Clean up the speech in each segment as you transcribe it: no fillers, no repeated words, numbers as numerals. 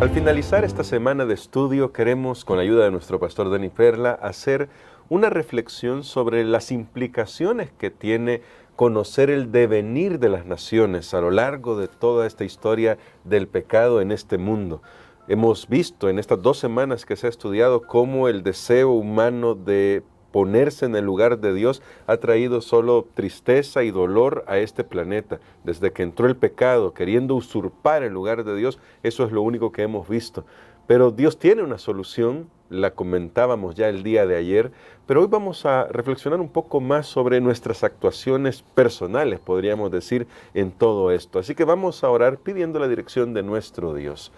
Al finalizar esta semana de estudio, queremos, con la ayuda de nuestro pastor Dani Perla, hacer una reflexión sobre las implicaciones que tiene conocer el devenir de las naciones a lo largo de toda esta historia del pecado en este mundo. Hemos visto en estas 2 semanas que se ha estudiado cómo el deseo humano de ponerse en el lugar de Dios ha traído solo tristeza y dolor a este planeta. Desde que entró el pecado, queriendo usurpar el lugar de Dios, eso es lo único que hemos visto. Pero Dios tiene una solución, la comentábamos ya el día de ayer, pero hoy vamos a reflexionar un poco más sobre nuestras actuaciones personales, podríamos decir, en todo esto. Así que vamos a orar pidiendo la dirección de nuestro Dios.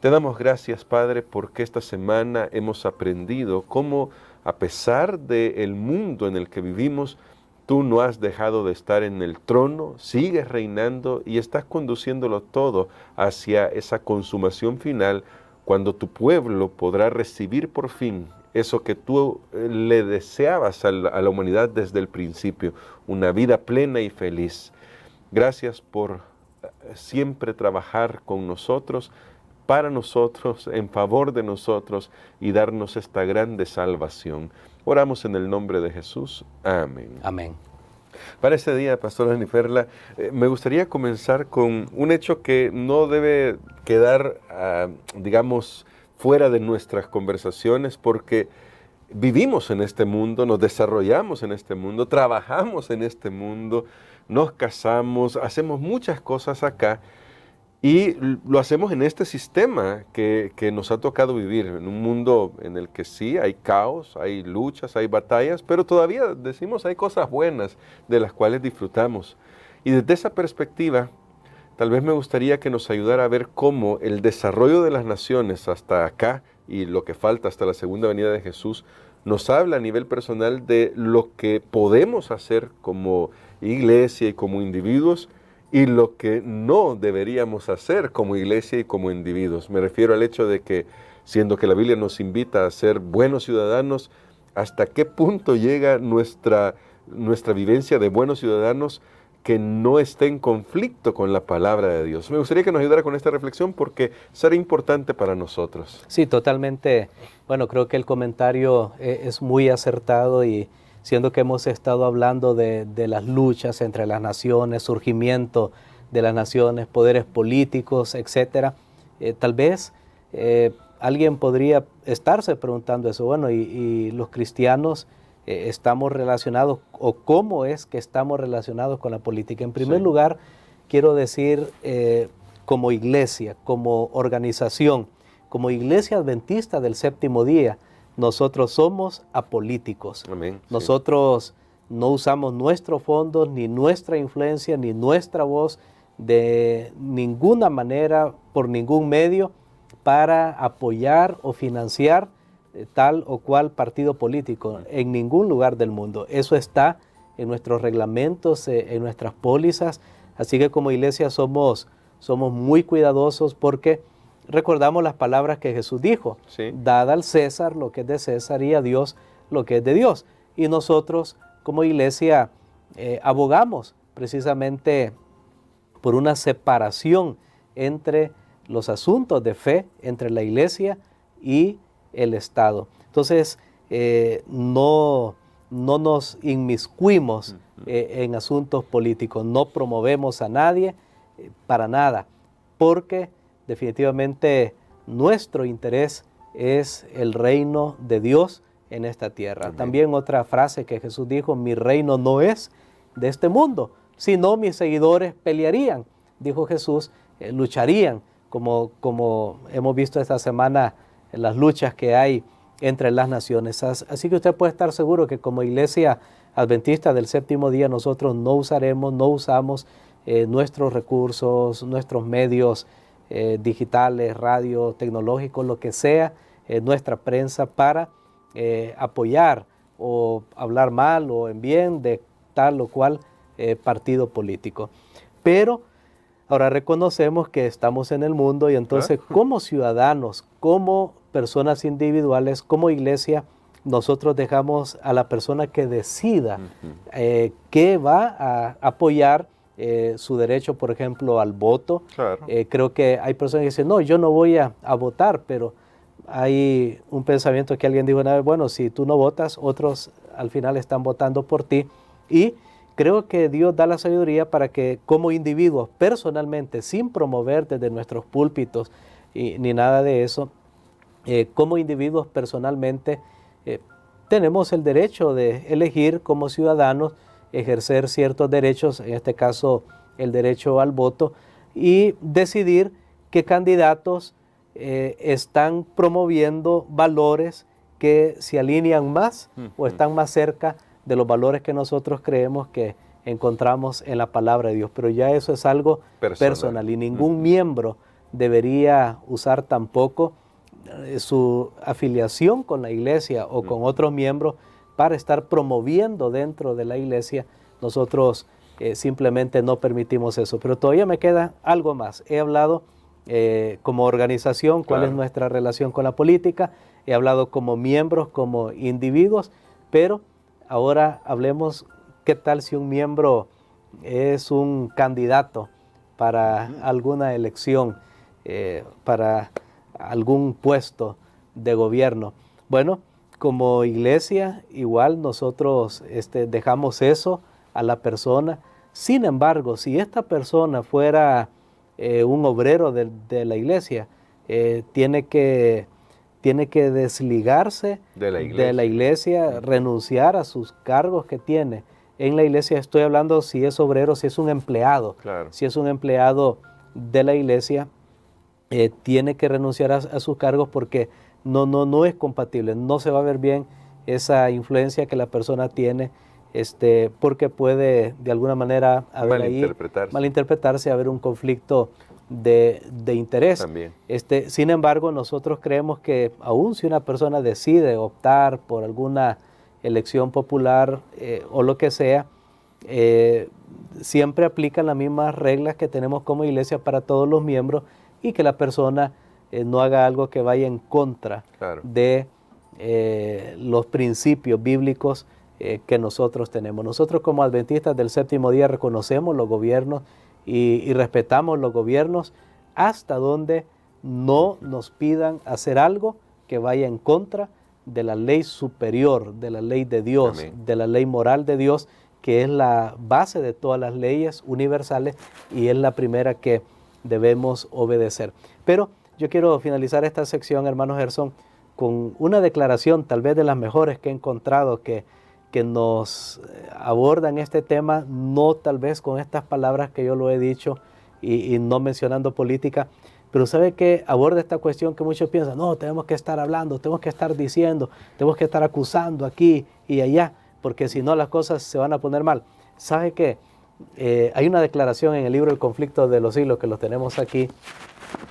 Te damos gracias, Padre, porque esta semana hemos aprendido cómo, a pesar del mundo en el que vivimos, tú no has dejado de estar en el trono, sigues reinando y estás conduciéndolo todo hacia esa consumación final, cuando tu pueblo podrá recibir por fin eso que tú le deseabas a la humanidad desde el principio, una vida plena y feliz. Gracias por siempre trabajar con nosotros, para nosotros, en favor de nosotros y darnos esta grande salvación. Oramos en el nombre de Jesús. Amén. Amén. Para este día, Pastor Dani Perla, me gustaría comenzar con un hecho que no debe quedar, digamos, fuera de nuestras conversaciones, porque vivimos en este mundo, nos desarrollamos en este mundo, trabajamos en este mundo, nos casamos, hacemos muchas cosas acá, y lo hacemos en este sistema que nos ha tocado vivir, en un mundo en el que sí hay caos, hay luchas, hay batallas, pero todavía decimos hay cosas buenas de las cuales disfrutamos. Y desde esa perspectiva, tal vez me gustaría que nos ayudara a ver cómo el desarrollo de las naciones hasta acá y lo que falta hasta la segunda venida de Jesús nos habla a nivel personal de lo que podemos hacer como iglesia y como individuos, y lo que no deberíamos hacer como iglesia y como individuos. Me refiero al hecho de que, siendo que la Biblia nos invita a ser buenos ciudadanos, ¿hasta qué punto llega nuestra vivencia de buenos ciudadanos que no esté en conflicto con la palabra de Dios? Me gustaría que nos ayudara con esta reflexión porque será importante para nosotros. Sí, totalmente. Bueno, creo que el comentario es muy acertado, y siendo que hemos estado hablando de las luchas entre las naciones, surgimiento de las naciones, poderes políticos, etcétera, tal vez alguien podría estarse preguntando eso. Bueno, y los cristianos estamos relacionados, o cómo es que estamos relacionados con la política. En primer lugar, quiero decir, como iglesia, como organización, como iglesia adventista del séptimo día, nosotros somos apolíticos. Amén. Nosotros no usamos nuestros fondos, ni nuestra influencia, ni nuestra voz de ninguna manera, por ningún medio, para apoyar o financiar tal o cual partido político en ningún lugar del mundo. Eso está en nuestros reglamentos, en nuestras pólizas. Así que como iglesia somos muy cuidadosos, porque recordamos las palabras que Jesús dijo: dad al César lo que es de César y a Dios lo que es de Dios. Y nosotros como iglesia abogamos precisamente por una separación entre los asuntos de fe, entre la iglesia y el Estado. Entonces no nos inmiscuimos en asuntos políticos, no promovemos a nadie para nada, porque definitivamente nuestro interés es el reino de Dios en esta tierra. Amén. También otra frase que Jesús dijo: mi reino no es de este mundo, si no mis seguidores pelearían, dijo Jesús, lucharían, como hemos visto esta semana en las luchas que hay entre las naciones. Así que usted puede estar seguro que como iglesia adventista del séptimo día nosotros no usamos nuestros recursos, nuestros medios digitales, radio, tecnológicos, lo que sea, nuestra prensa, para apoyar o hablar mal o en bien de tal o cual partido político. Pero ahora reconocemos que estamos en el mundo, y entonces como ciudadanos, como personas individuales, como iglesia, nosotros dejamos a la persona que decida qué va a apoyar su derecho, por ejemplo, al voto. Claro. Creo que hay personas que dicen, no, yo no voy a votar, pero hay un pensamiento que alguien dijo una vez, bueno, si tú no votas, otros al final están votando por ti. Y creo que Dios da la sabiduría para que como individuos, personalmente, sin promover desde nuestros púlpitos ni nada de eso, como individuos personalmente, tenemos el derecho de elegir como ciudadanos, ejercer ciertos derechos, en este caso el derecho al voto, y decidir qué candidatos están promoviendo valores que se alinean más o están más cerca de los valores que nosotros creemos que encontramos en la palabra de Dios. Pero ya eso es algo personal y ningún miembro debería usar tampoco su afiliación con la iglesia o con otros miembros para estar promoviendo dentro de la iglesia. Nosotros simplemente no permitimos eso. Pero todavía me queda algo más. He hablado como organización, cuál es nuestra relación con la política. He hablado como miembros, como individuos, pero ahora hablemos qué tal si un miembro es un candidato para alguna elección, para algún puesto de gobierno. Bueno, como iglesia, igual nosotros dejamos eso a la persona. Sin embargo, si esta persona fuera un obrero de la iglesia, tiene que desligarse de la iglesia, renunciar a sus cargos que tiene en la iglesia. Estoy hablando si es obrero, si es un empleado. Claro. Si es un empleado de la iglesia, tiene que renunciar a sus cargos porque no es compatible, no se va a ver bien esa influencia que la persona tiene, porque puede de alguna manera haber malinterpretarse, haber un conflicto de interés. También. Sin embargo, nosotros creemos que aun si una persona decide optar por alguna elección popular o lo que sea, siempre aplican las mismas reglas que tenemos como iglesia para todos los miembros, y que la persona no haga algo que vaya en contra de los principios bíblicos que nosotros tenemos. Nosotros como adventistas del séptimo día reconocemos los gobiernos y respetamos los gobiernos hasta donde no nos pidan hacer algo que vaya en contra de la ley superior, de la ley de Dios, de la ley moral de Dios, que es la base de todas las leyes universales y es la primera que debemos obedecer. Pero yo quiero finalizar esta sección, hermano Gerson, con una declaración tal vez de las mejores que he encontrado que nos abordan este tema, no tal vez con estas palabras que yo lo he dicho y no mencionando política, pero sabe que aborda esta cuestión que muchos piensan, no, tenemos que estar hablando, tenemos que estar diciendo, tenemos que estar acusando aquí y allá, porque si no las cosas se van a poner mal. ¿Sabe qué? Hay una declaración en el libro El conflicto de los siglos, que lo tenemos aquí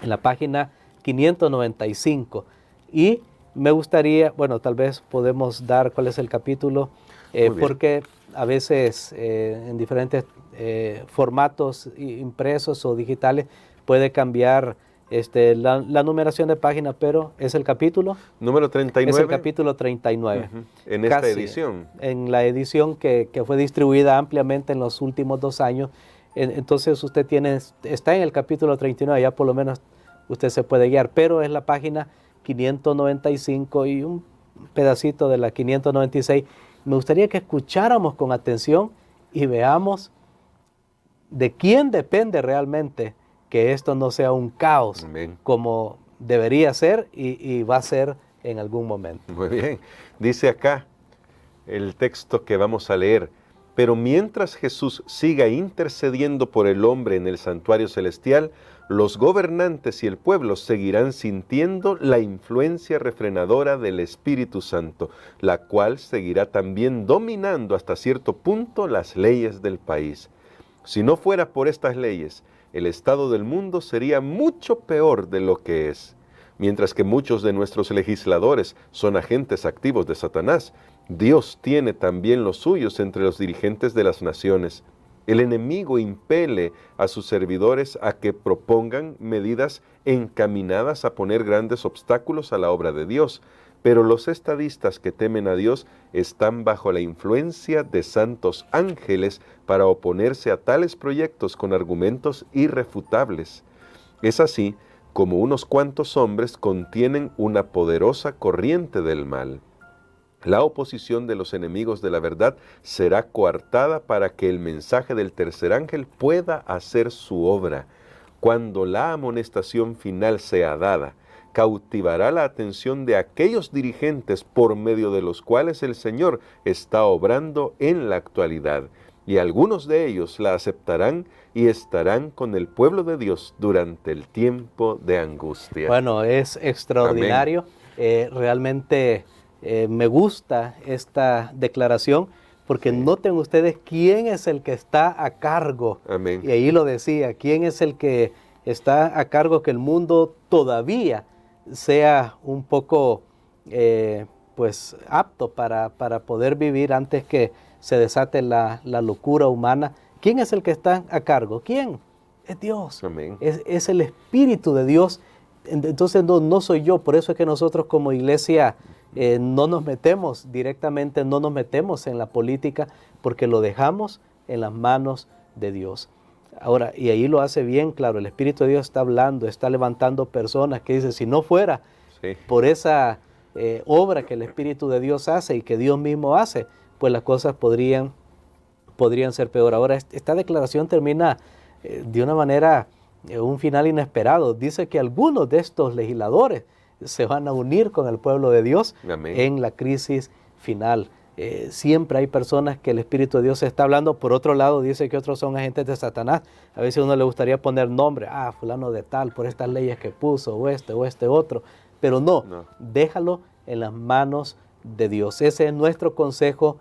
en la página 595, y me gustaría, bueno, tal vez podemos dar cuál es el capítulo, porque a veces en diferentes formatos impresos o digitales puede cambiar la numeración de página, pero es el capítulo número 39. Es el capítulo 39. En esta edición. En la edición que fue distribuida ampliamente en los últimos 2 años. Entonces usted está en el capítulo 39, ya por lo menos usted se puede guiar, pero es la página 595 y un pedacito de la 596. Me gustaría que escucháramos con atención y veamos de quién depende realmente que esto no sea un caos. Amén. Como debería ser y va a ser en algún momento. Muy bien. Dice acá el texto que vamos a leer: pero mientras Jesús siga intercediendo por el hombre en el santuario celestial, los gobernantes y el pueblo seguirán sintiendo la influencia refrenadora del Espíritu Santo, la cual seguirá también dominando hasta cierto punto las leyes del país. Si no fuera por estas leyes, el estado del mundo sería mucho peor de lo que es. Mientras que muchos de nuestros legisladores son agentes activos de Satanás, Dios tiene también los suyos entre los dirigentes de las naciones. El enemigo impele a sus servidores a que propongan medidas encaminadas a poner grandes obstáculos a la obra de Dios. pero los estadistas que temen a Dios están bajo la influencia de santos ángeles para oponerse a tales proyectos con argumentos irrefutables. Es así como unos cuantos hombres contienen una poderosa corriente del mal. La oposición de los enemigos de la verdad será coartada para que el mensaje del tercer ángel pueda hacer su obra. Cuando la amonestación final sea dada, cautivará la atención de aquellos dirigentes por medio de los cuales el Señor está obrando en la actualidad, y algunos de ellos la aceptarán y estarán con el pueblo de Dios durante el tiempo de angustia. Bueno, es extraordinario. Realmente me gusta esta declaración, porque noten ustedes quién es el que está a cargo. Amén. Y ahí lo decía, quién es el que está a cargo que el mundo todavía sea un poco pues apto para poder vivir antes que se desate la locura humana. ¿Quién es el que está a cargo? ¿Quién? Es Dios. Amén. Es el Espíritu de Dios. Entonces no soy yo. Por eso es que nosotros como iglesia no nos metemos directamente, no nos metemos en la política, porque lo dejamos en las manos de Dios. Ahora, y ahí lo hace bien claro, el Espíritu de Dios está hablando, está levantando personas que dicen, si no fuera por esa obra que el Espíritu de Dios hace y que Dios mismo hace, pues las cosas podrían ser peor. Ahora, esta declaración termina de una manera, un final inesperado. Dice que algunos de estos legisladores se van a unir con el pueblo de Dios. Amén. En la crisis final. Siempre hay personas que el Espíritu de Dios está hablando. Por otro lado, dice que otros son agentes de Satanás. A veces a uno le gustaría poner nombre, fulano de tal, por estas leyes que puso, o este otro. Pero no, déjalo en las manos de Dios. Ese es nuestro consejo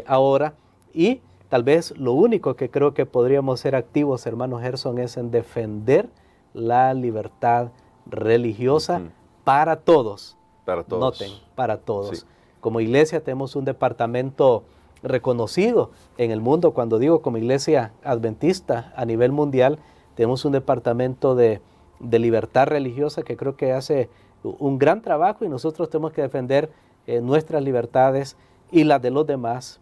ahora. Y tal vez lo único que creo que podríamos ser activos, hermano Gerson, es en defender la libertad religiosa para todos. Para todos. Noten, para todos. Sí. Como iglesia tenemos un departamento reconocido en el mundo. Cuando digo como iglesia adventista a nivel mundial, tenemos un departamento de libertad religiosa que creo que hace un gran trabajo, y nosotros tenemos que defender nuestras libertades y las de los demás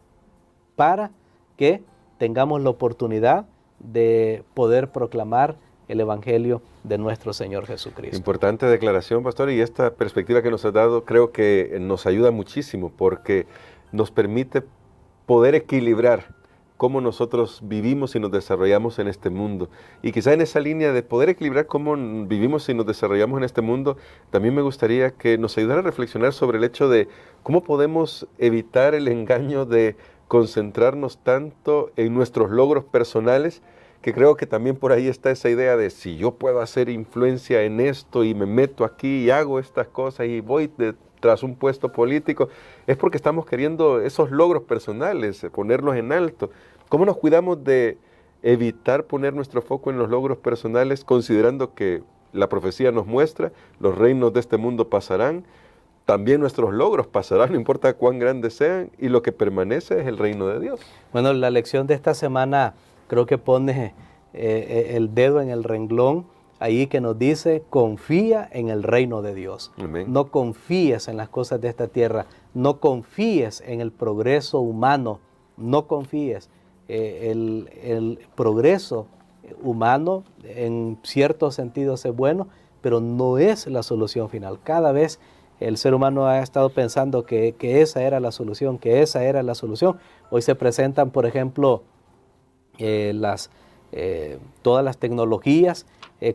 para que tengamos la oportunidad de poder proclamar el Evangelio de nuestro Señor Jesucristo. Importante declaración, pastor, y esta perspectiva que nos ha dado creo que nos ayuda muchísimo, porque nos permite poder equilibrar cómo nosotros vivimos y nos desarrollamos en este mundo. Y quizá en esa línea de poder equilibrar cómo vivimos y nos desarrollamos en este mundo, también me gustaría que nos ayudara a reflexionar sobre el hecho de cómo podemos evitar el engaño de concentrarnos tanto en nuestros logros personales, que creo que también por ahí está esa idea de si yo puedo hacer influencia en esto y me meto aquí y hago estas cosas y voy tras un puesto político, es porque estamos queriendo esos logros personales, ponerlos en alto. ¿Cómo nos cuidamos de evitar poner nuestro foco en los logros personales, considerando que la profecía nos muestra, los reinos de este mundo pasarán, también nuestros logros pasarán, no importa cuán grandes sean, y lo que permanece es el reino de Dios? Bueno, la lección de esta semana creo que pone el dedo en el renglón ahí, que nos dice, confía en el reino de Dios. Amén. No confíes en las cosas de esta tierra, no confíes en el progreso humano, no confíes. El progreso humano en ciertos sentidos es bueno, pero no es la solución final. Cada vez el ser humano ha estado pensando que esa era la solución, que esa era la solución. Hoy se presentan, por ejemplo, todas las tecnologías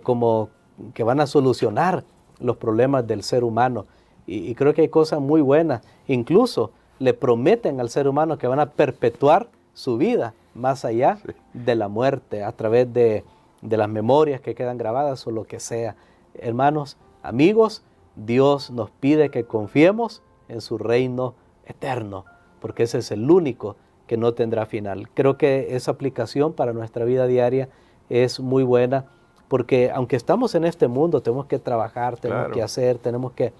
como que van a solucionar los problemas del ser humano, y creo que hay cosas muy buenas. Incluso le prometen al ser humano que van a perpetuar su vida más allá de la muerte, a través de las memorias que quedan grabadas o lo que sea. Hermanos, amigos, Dios nos pide que confiemos en su reino eterno, porque ese es el único que no tendrá final. Creo que esa aplicación para nuestra vida diaria es muy buena, porque aunque estamos en este mundo, tenemos que trabajar, tenemos que hacer, tenemos que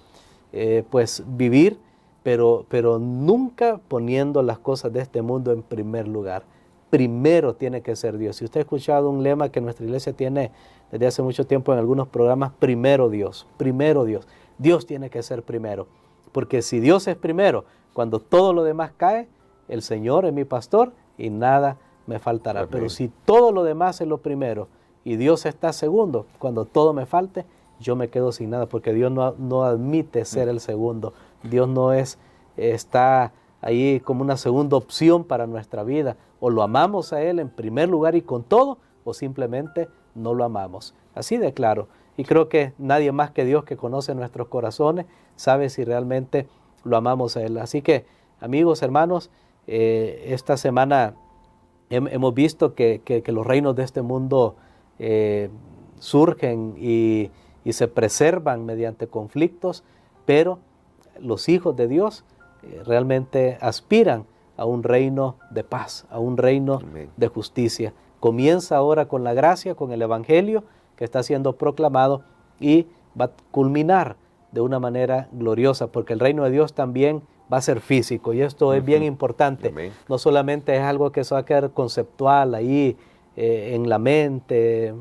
pues vivir, pero nunca poniendo las cosas de este mundo en primer lugar. Primero tiene que ser Dios. Si usted ha escuchado un lema que nuestra iglesia tiene desde hace mucho tiempo en algunos programas, primero Dios, primero Dios. Dios tiene que ser primero. Porque si Dios es primero, cuando todo lo demás cae, el Señor es mi pastor y nada me faltará. Amén. Pero si todo lo demás es lo primero y Dios está segundo, cuando todo me falte, yo me quedo sin nada, porque Dios no admite ser el segundo. Dios no está ahí como una segunda opción para nuestra vida. O lo amamos a Él en primer lugar y con todo, o simplemente no lo amamos. Así de claro. Y creo que nadie más que Dios, que conoce nuestros corazones, sabe si realmente lo amamos a Él. Así que, amigos, hermanos, esta semana hemos visto que los reinos de este mundo surgen y se preservan mediante conflictos, pero los hijos de Dios realmente aspiran a un reino de paz, a un reino Amén. de justicia. Comienza ahora con la gracia, con el Evangelio que está siendo proclamado, y va a culminar de una manera gloriosa, porque el reino de Dios también va a ser físico, y esto es bien importante. Amén. No solamente es algo que se va a quedar conceptual ahí en la mente,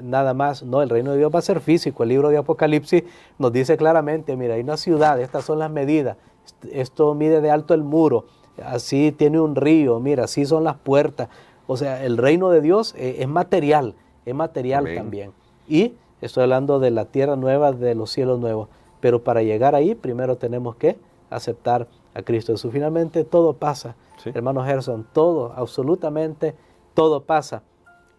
nada más. No, el reino de Dios va a ser físico. El libro de Apocalipsis nos dice claramente, mira, hay una ciudad, estas son las medidas, esto mide de alto el muro, así tiene un río, mira, así son las puertas. O sea, el reino de Dios es material Amén. también. Y estoy hablando de la tierra nueva, de los cielos nuevos. Pero para llegar ahí, primero tenemos que aceptar a Cristo Jesús. Finalmente, todo pasa. Sí. Hermano Gerson, todo, absolutamente todo pasa.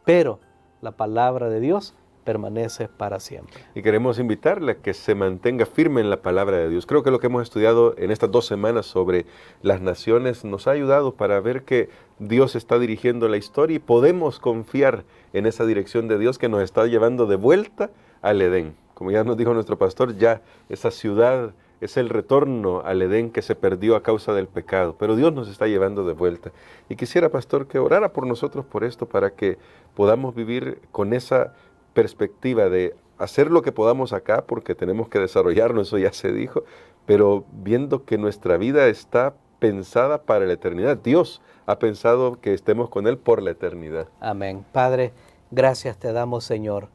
Pero la palabra de Dios permanece para siempre. Y queremos invitarle a que se mantenga firme en la palabra de Dios. Creo que lo que hemos estudiado en estas 2 semanas sobre las naciones nos ha ayudado para ver que Dios está dirigiendo la historia y podemos confiar en esa dirección de Dios que nos está llevando de vuelta al Edén. Como ya nos dijo nuestro pastor, ya esa ciudad es el retorno al Edén que se perdió a causa del pecado, pero Dios nos está llevando de vuelta. Y quisiera, pastor, que orara por nosotros por esto, para que podamos vivir con esa perspectiva de hacer lo que podamos acá, porque tenemos que desarrollarnos, eso ya se dijo, pero viendo que nuestra vida está pensada para la eternidad. Dios ha pensado que estemos con Él por la eternidad. Amén. Padre, gracias te damos, Señor,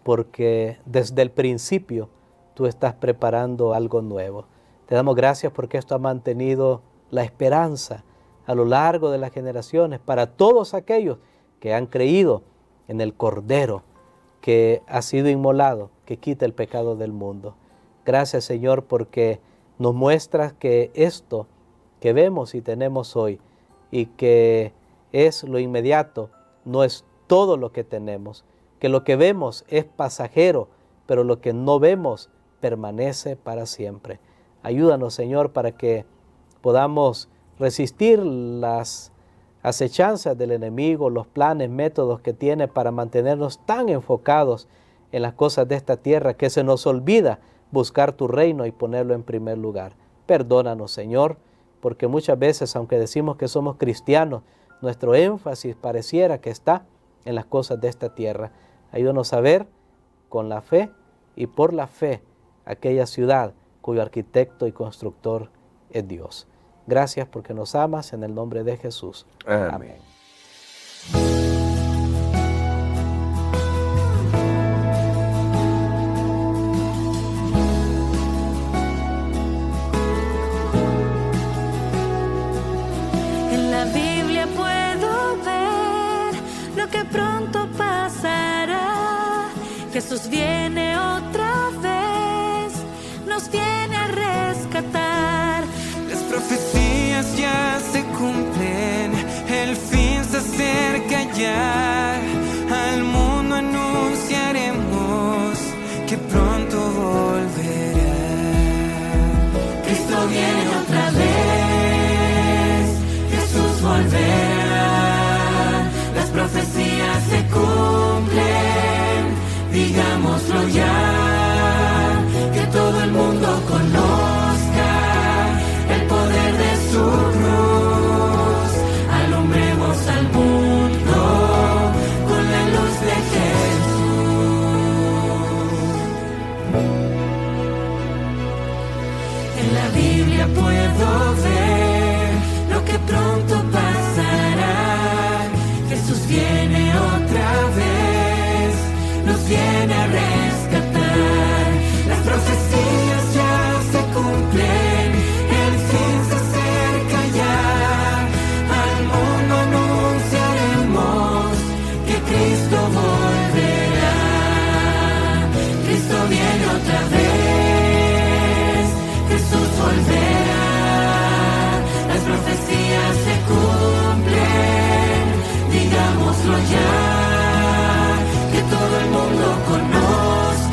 porque desde el principio tú estás preparando algo nuevo. Te damos gracias porque esto ha mantenido la esperanza a lo largo de las generaciones para todos aquellos que han creído en el Cordero que ha sido inmolado, que quita el pecado del mundo. Gracias, Señor, porque nos muestras que esto que vemos y tenemos hoy, y que es lo inmediato, no es todo lo que tenemos, que lo que vemos es pasajero, pero lo que no vemos permanece para siempre. Ayúdanos, Señor, para que podamos resistir las acechanzas del enemigo, los planes, métodos que tiene para mantenernos tan enfocados en las cosas de esta tierra que se nos olvida buscar tu reino y ponerlo en primer lugar. Perdónanos, Señor, porque muchas veces, aunque decimos que somos cristianos, nuestro énfasis pareciera que está en las cosas de esta tierra. Ayúdanos a ver con la fe y por la fe aquella ciudad cuyo arquitecto y constructor es Dios. Gracias porque nos amas, en el nombre de Jesús. Amén. En la Biblia puedo ver lo que pronto pasará. Jesús viene otra vez, nos viene a rescatar. Las profecías ya se cumplen, el fin se acerca ya. Al mundo anunciaremos que pronto volverá. Cristo viene otra vez, Jesús volverá. Las profecías se cumplen, digámoslo ya, que todo el mundo conozca el poder de su cruz. Alumbremos al mundo allá, que todo el mundo conozca